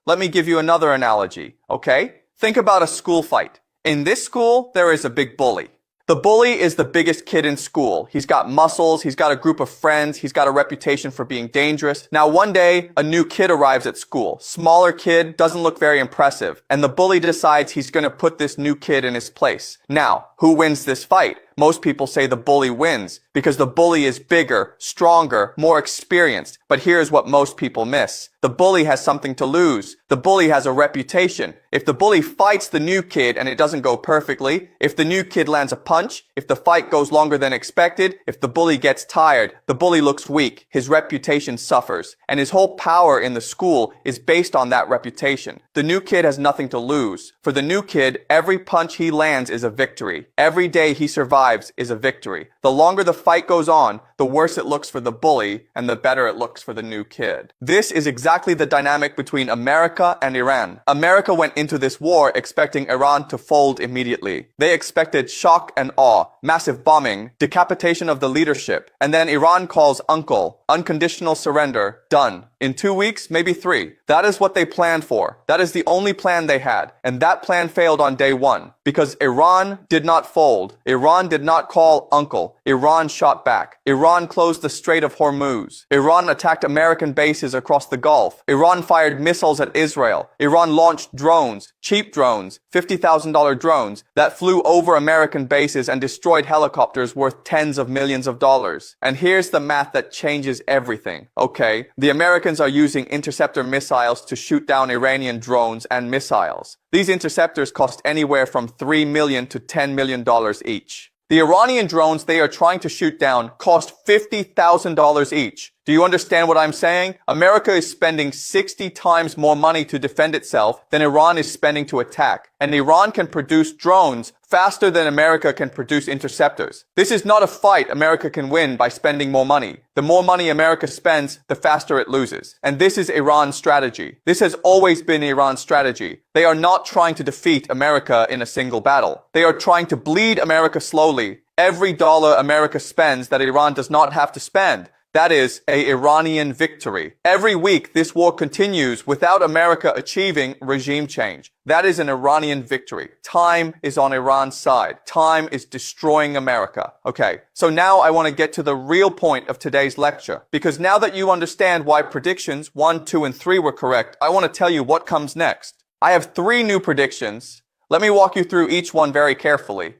Let me give you another analogy, okay? Think about a school fight. In this school, there is a big bully. The bully is the biggest kid in school. He's got muscles, he's got a group of friends, he's got a reputation for being dangerous. Now one day, a new kid arrives at school. Smaller kid, doesn't look very impressive. And the bully decides he's gonna put this new kid in his place. Now, who wins this fight? Most people say the bully wins because the bully is bigger, stronger, more experienced. But here's what most people miss. The bully has something to lose. The bully has a reputation. If the bully fights the new kid and it doesn't go perfectly, if the new kid lands a punch, if the fight goes longer than expected, if the bully gets tired, the bully looks weak, his reputation suffers, and his whole power in the school is based on that reputation. The new kid has nothing to lose. For the new kid, every punch he lands is a victory. Every day he survives is a victory. The longer the fight goes on, the worse it looks for the bully and the better it looks for the new kid. This is exactly the dynamic between America and Iran. America went into this war expecting Iran to fold immediately. They expected shock and awe, massive bombing, decapitation of the leadership, and then Iran calls uncle, unconditional surrender, done. In 2 weeks, maybe 3. That is what they planned for. That is the only plan they had. And that plan failed on day 1 because Iran did not fold. Iran did not call uncle. Iran shot back. Iran closed the Strait of Hormuz. Iran attacked American bases across the Gulf. Iran fired missiles at Israel. Iran launched drones, cheap drones, $50,000 drones that flew over American bases and destroyed helicopters worth tens of millions of dollars. And here's the math that changes everything. Okay, the Americans are using interceptor missiles to shoot down Iranian drones and missiles. These interceptors cost anywhere from $3 million to $10 million each. The Iranian drones they are trying to shoot down cost $50,000 each. Do you understand what I'm saying? America is spending 60 times more money to defend itself than Iran is spending to attack. And Iran can produce drones faster than America can produce interceptors. This is not a fight America can win by spending more money. The more money America spends, the faster it loses. And this is Iran's strategy. This has always been Iran's strategy. They are not trying to defeat America in a single battle. They are trying to bleed America slowly. Every dollar America spends that Iran does not have to spend. That is an Iranian victory. Every week, this war continues without America achieving regime change. That is an Iranian victory. Time is on Iran's side. Time is destroying America. Okay, so now I want to get to the real point of today's lecture. Because now that you understand why predictions 1, 2, and 3 were correct, I want to tell you what comes next. I have 3 new predictions. Let me walk you through each one very carefully.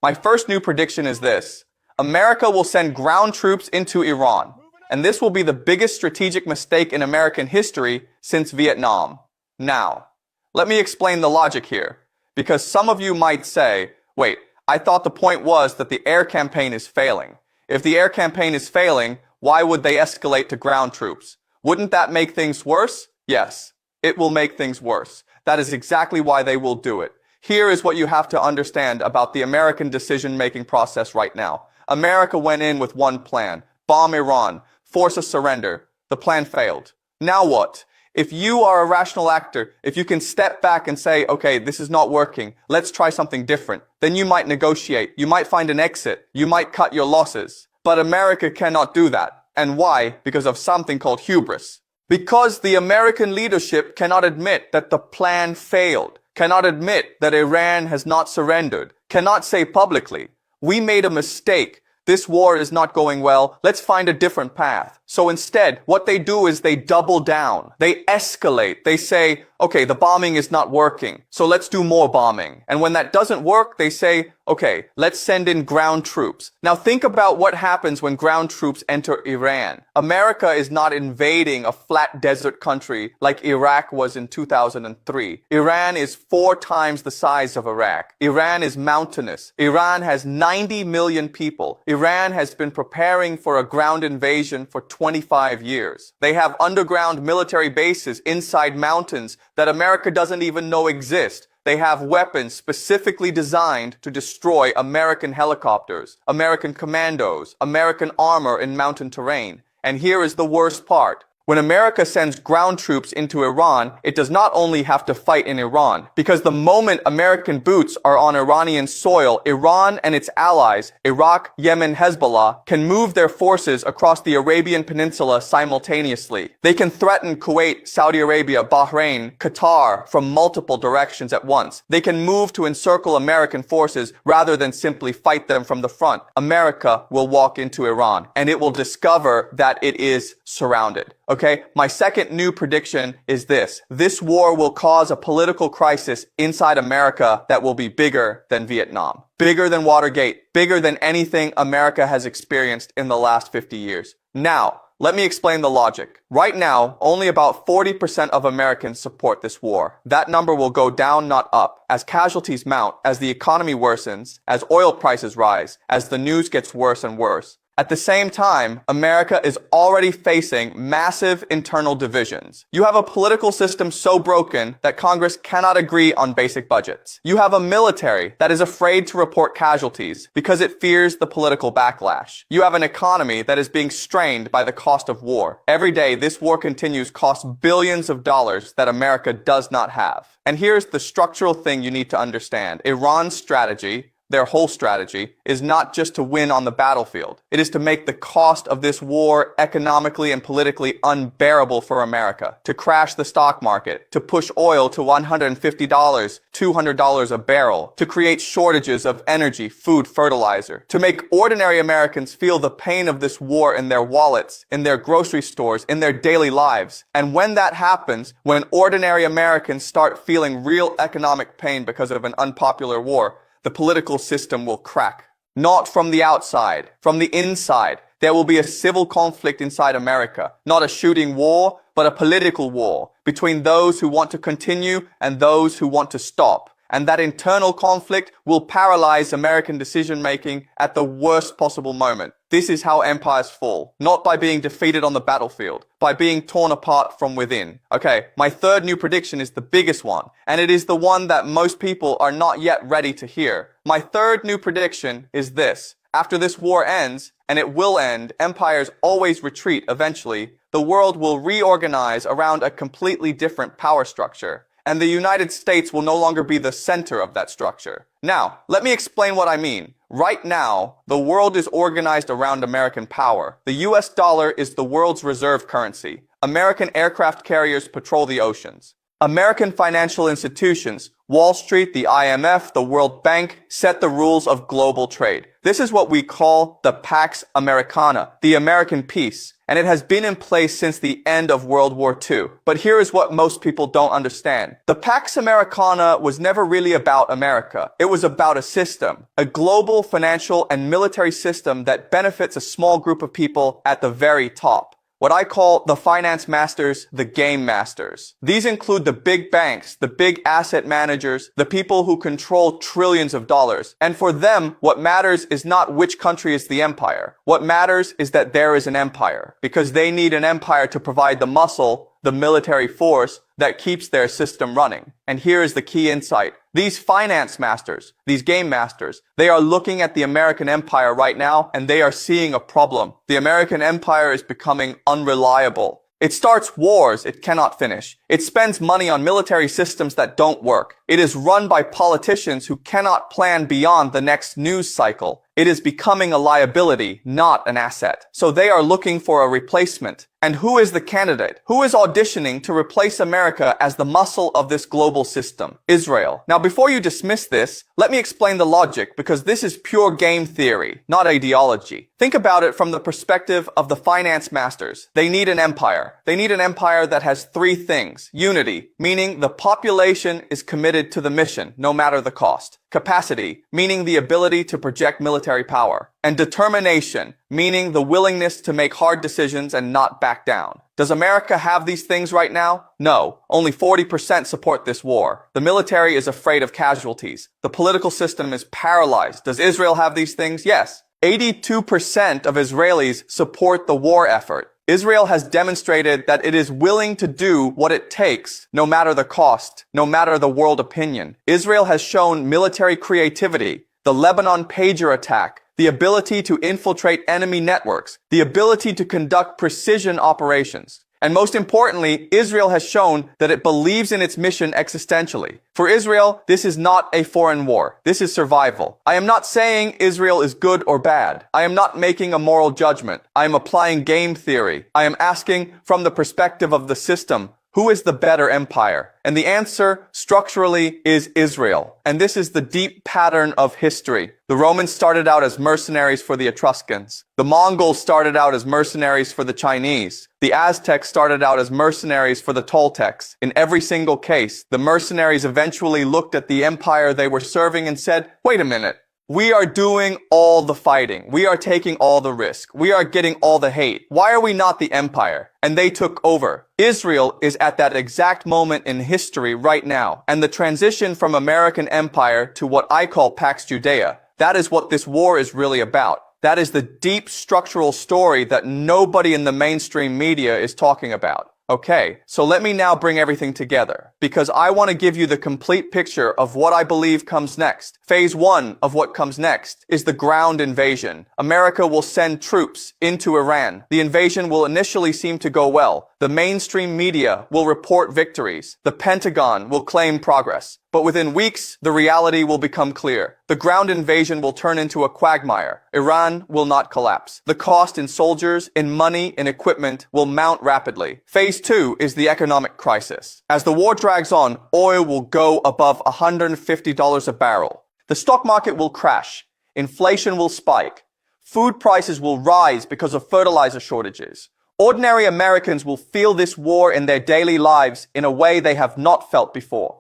My first new prediction is this. America will send ground troops into Iran, and this will be the biggest strategic mistake in American history since Vietnam. Now, let me explain the logic here, because some of you might say, wait, I thought the point was that the air campaign is failing. If the air campaign is failing, why would they escalate to ground troops? Wouldn't that make things worse? Yes, it will make things worse. That is exactly why they will do it. Here is what you have to understand about the American decision-making process right now. America went in with one plan, bomb Iran, force a surrender. The plan failed. Now what? If you are a rational actor, if you can step back and say, okay, this is not working, let's try something different, then you might negotiate, you might find an exit, you might cut your losses. But America cannot do that. And why? Because of something called hubris. Because the American leadership cannot admit that the plan failed, cannot admit that Iran has not surrendered, cannot say publicly, we made a mistake. This war is not going well. Let's find a different path. So instead, what they do is they double down. They escalate. They say, okay, the bombing is not working, so let's do more bombing. And when that doesn't work, they say, okay, let's send in ground troops. Now think about what happens when ground troops enter Iran. America is not invading a flat desert country like Iraq was in 2003. Iran is 4 times the size of Iraq. Iran is mountainous. Iran has 90 million people. Iran has been preparing for a ground invasion for 25 years. They have underground military bases inside mountains that America doesn't even know exist. They have weapons specifically designed to destroy American helicopters, American commandos, American armor in mountain terrain. And here is the worst part. When America sends ground troops into Iran, it does not only have to fight in Iran, because the moment American boots are on Iranian soil, Iran and its allies, Iraq, Yemen, Hezbollah, can move their forces across the Arabian Peninsula simultaneously. They can threaten Kuwait, Saudi Arabia, Bahrain, Qatar from multiple directions at once. They can move to encircle American forces rather than simply fight them from the front. America will walk into Iran and it will discover that it is surrounded. Okay? My second new prediction is this. This war will cause a political crisis inside America that will be bigger than Vietnam, bigger than Watergate, bigger than anything America has experienced in the last 50 years. Now, let me explain the logic. Right now, only about 40% of Americans support this war. That number will go down, not up, as casualties mount, as the economy worsens, as oil prices rise, as the news gets worse and worse. At the same time, America is already facing massive internal divisions. You have a political system so broken that Congress cannot agree on basic budgets. You have a military that is afraid to report casualties because it fears the political backlash. You have an economy that is being strained by the cost of war. Every day, this war continues costs billions of dollars that America does not have. And here's the structural thing you need to understand. Iran's strategy, their whole strategy, is not just to win on the battlefield. It is to make the cost of this war economically and politically unbearable for America, to crash the stock market, to push oil to $150, $200 a barrel, to create shortages of energy, food, fertilizer, to make ordinary Americans feel the pain of this war in their wallets, in their grocery stores, in their daily lives. And when that happens, when ordinary Americans start feeling real economic pain because of an unpopular war, the political system will crack. Not from the outside, from the inside. There will be a civil conflict inside America. Not a shooting war, but a political war between those who want to continue and those who want to stop. And that internal conflict will paralyze American decision-making at the worst possible moment. This is how empires fall, not by being defeated on the battlefield, by being torn apart from within. Okay, my third new prediction is the biggest one, and it is the one that most people are not yet ready to hear. My third new prediction is this. After this war ends, and it will end, empires always retreat eventually, the world will reorganize around a completely different power structure. And the United States will no longer be the center of that structure. Now, let me explain what I mean. Right now, the world is organized around American power. The US dollar is the world's reserve currency. American aircraft carriers patrol the oceans. American financial institutions, Wall Street, the IMF, the World Bank, set the rules of global trade. This is what we call the Pax Americana, the American peace, and it has been in place since the end of World War II. But here is what most people don't understand. The Pax Americana was never really about America. It was about a system, a global financial and military system that benefits a small group of people at the very top. What I call the finance masters, the game masters. These include the big banks, the big asset managers, the people who control trillions of dollars. And for them, what matters is not which country is the empire. What matters is that there is an empire, because they need an empire to provide the muscle, the military force that keeps their system running. And here is the key insight. These finance masters, these game masters, they are looking at the American empire right now and they are seeing a problem. The American empire is becoming unreliable. It starts wars it cannot finish. It spends money on military systems that don't work. It is run by politicians who cannot plan beyond the next news cycle. It is becoming a liability, not an asset. So they are looking for a replacement. And who is the candidate? Who is auditioning to replace America as the muscle of this global system? Israel. Now, before you dismiss this, let me explain the logic, because this is pure game theory, not ideology. Think about it from the perspective of the finance masters. They need an empire. They need an empire that has three things. Unity, meaning the population is committed to the mission, no matter the cost. Capacity, meaning the ability to project military power. And determination, meaning the willingness to make hard decisions and not back down. Does America have these things right now? No. Only 40% support this war. The military is afraid of casualties. The political system is paralyzed. Does Israel have these things? Yes. 82% of Israelis support the war effort. Israel has demonstrated that it is willing to do what it takes, no matter the cost, no matter the world opinion. Israel has shown military creativity, the Lebanon pager attack, the ability to infiltrate enemy networks, the ability to conduct precision operations. And most importantly, Israel has shown that it believes in its mission existentially. For Israel, this is not a foreign war. This is survival. I am not saying Israel is good or bad. I am not making a moral judgment. I am applying game theory. I am asking from the perspective of the system, who is the better empire? And the answer, structurally, is Israel. And this is the deep pattern of history. The Romans started out as mercenaries for the Etruscans. The Mongols started out as mercenaries for the Chinese. The Aztecs started out as mercenaries for the Toltecs. In every single case, the mercenaries eventually looked at the empire they were serving and said, wait a minute. We are doing all the fighting. We are taking all the risk. We are getting all the hate. Why are we not the empire? And they took over. Israel is at that exact moment in history right now. And the transition from American empire to what I call Pax Judea, that is what this war is really about. That is the deep structural story that nobody in the mainstream media is talking about. Okay, so let me now bring everything together, because I want to give you the complete picture of what I believe comes next. Phase 1 of what comes next is the ground invasion. America will send troops into Iran. The invasion will initially seem to go well. The mainstream media will report victories. The Pentagon will claim progress. But within weeks, the reality will become clear. The ground invasion will turn into a quagmire. Iran will not collapse. The cost in soldiers, in money, in equipment will mount rapidly. Phase 2 is the economic crisis. As the war drags on, oil will go above $150 a barrel. The stock market will crash. Inflation will spike. Food prices will rise because of fertilizer shortages. Ordinary Americans will feel this war in their daily lives in a way they have not felt before.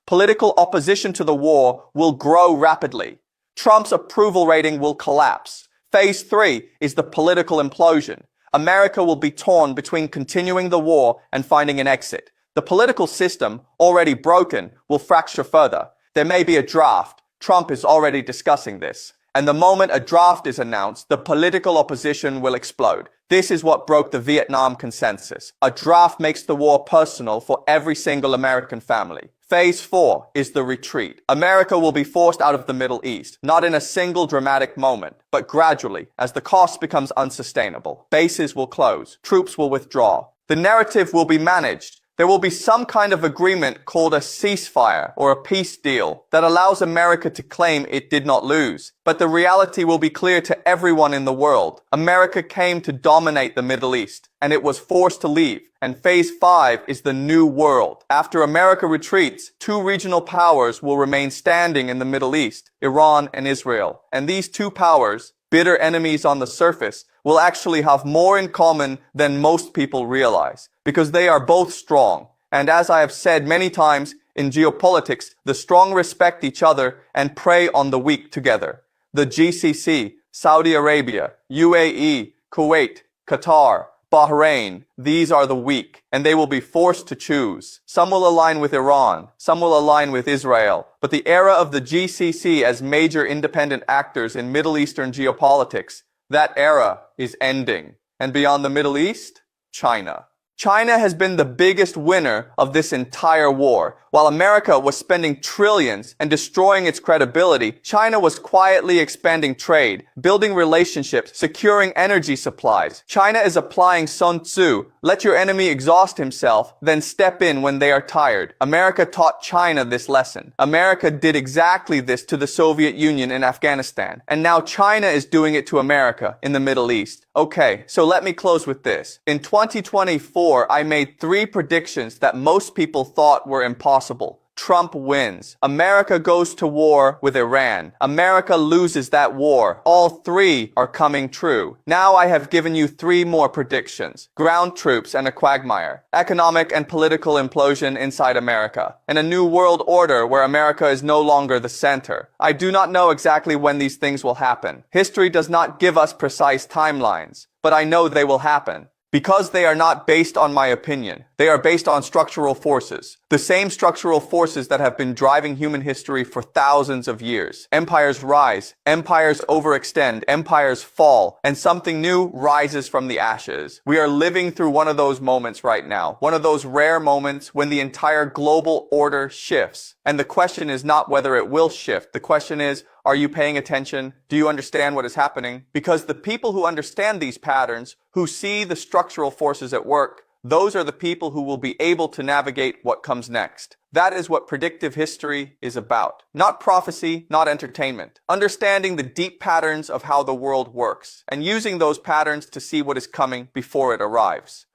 Political opposition to the war will grow rapidly. Trump's approval rating will collapse. Phase 3 is the political implosion. America will be torn between continuing the war and finding an exit. The political system, already broken, will fracture further. There may be a draft. Trump is already discussing this. And the moment a draft is announced, the political opposition will explode. This is what broke the Vietnam consensus. A draft makes the war personal for every single American family. Phase 4 is the retreat. America will be forced out of the Middle East, not in a single dramatic moment, but gradually, as the cost becomes unsustainable. Bases will close. Troops will withdraw. The narrative will be managed. There will be some kind of agreement called a ceasefire or a peace deal that allows America to claim it did not lose. But the reality will be clear to everyone in the world. America came to dominate the Middle East, and it was forced to leave. And Phase 5 is the new world. After America retreats, two regional powers will remain standing in the Middle East, Iran and Israel. And these two powers, bitter enemies on the surface, will actually have more in common than most people realize, because they are both strong. And as I have said many times, in geopolitics, the strong respect each other and prey on the weak together. The GCC, Saudi Arabia, UAE, Kuwait, Qatar, Bahrain, these are the weak, and they will be forced to choose. Some will align with Iran, some will align with Israel, but the era of the GCC as major independent actors in Middle Eastern geopolitics, that era is ending. And beyond the Middle East, China. China has been the biggest winner of this entire war. While America was spending trillions and destroying its credibility, China was quietly expanding trade, building relationships, securing energy supplies. China is applying Sun Tzu, let your enemy exhaust himself, then step in when they are tired. America taught China this lesson. America did exactly this to the Soviet Union in Afghanistan. And now China is doing it to America in the Middle East. Okay, so let me close with this. In 2024, I made 3 predictions that most people thought were impossible. Trump wins. America goes to war with Iran. America loses that war. All 3 are coming true. Now I have given you 3 more predictions. Ground troops and a quagmire. Economic and political implosion inside America. And a new world order where America is no longer the center. I do not know exactly when these things will happen. History does not give us precise timelines, but I know they will happen. Because they are not based on my opinion. They are based on structural forces. The same structural forces that have been driving human history for thousands of years. Empires rise, empires overextend, empires fall, and something new rises from the ashes. We are living through one of those moments right now. One of those rare moments when the entire global order shifts. And the question is not whether it will shift. The question is, are you paying attention? Do you understand what is happening? Because the people who understand these patterns, who see the structural forces at work, Those are the people who will be able to navigate what comes next. That is what predictive history is about. Not prophecy, not entertainment. Understanding the deep patterns of how the world works and using those patterns to see what is coming before it arrives.